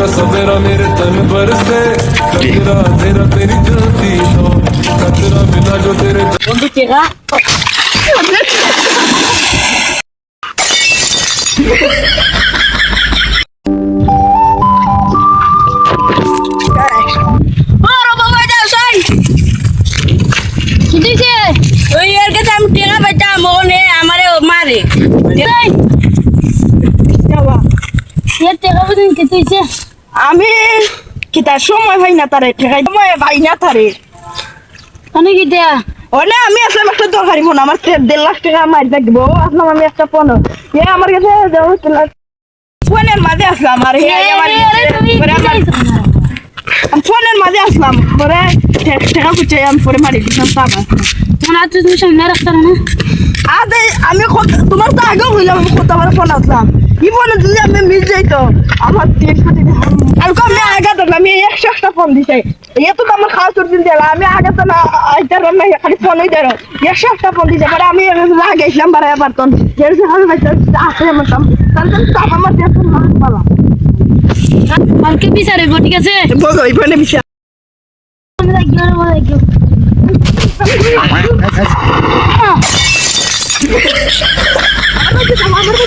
तेरा सवेरा मेरे तन पर से कचरा तेरा तेरी जलती हो कचरा मिला जो तेरे বন্ধু টেকা আরে বাবা যাও সাই কি দিছে ওই এর কাছে আমি টেকা পাইতাম মনে আমারে মারে এই যাওয়া এর টেকা বুঝিন কি দিছে আমি কি তার সময় ভাই না তারে ঠেকাই সময় ভাই না তারে অনেক ইটা ওলে আমি আসলে একটা দরকারি ফোন আমার 1.5 লাখ টাকা মার দেখব আসলাম আমি একটা ফোন এ আমার কাছে দাও ফোনের মাঝে আসলাম আর ফোনের মাঝে আসলাম পরে টাকা পুচে আমি পরে মারি দিলাম টাকা তোমার আজ তুমি সামনে রাখতাম না আদে আমি তোমার তো আগে হইলাম আমি কতবার ফোন আসলাম কি বলে যদি আমি মিল যাইতো আমার 1 কোটি কালকে আমি আগে তো আমি 100টা ফোন দিছি এত তো আমার খাওয়া চুর দিন দিলা আমি আগে তো না আইতার না খালি ফোনই দেরো 100টা ফোন দিছি পরে আমি লাগাইছিলাম বাড়ায় পারতন এর যে হাল বাইতে আসে মতম তাহলে তো আমার দেশ না পালা কালকে বিচারে গো ঠিক আছে বগো এই ফোনে বিচার আমি লাগিও আমার কাছে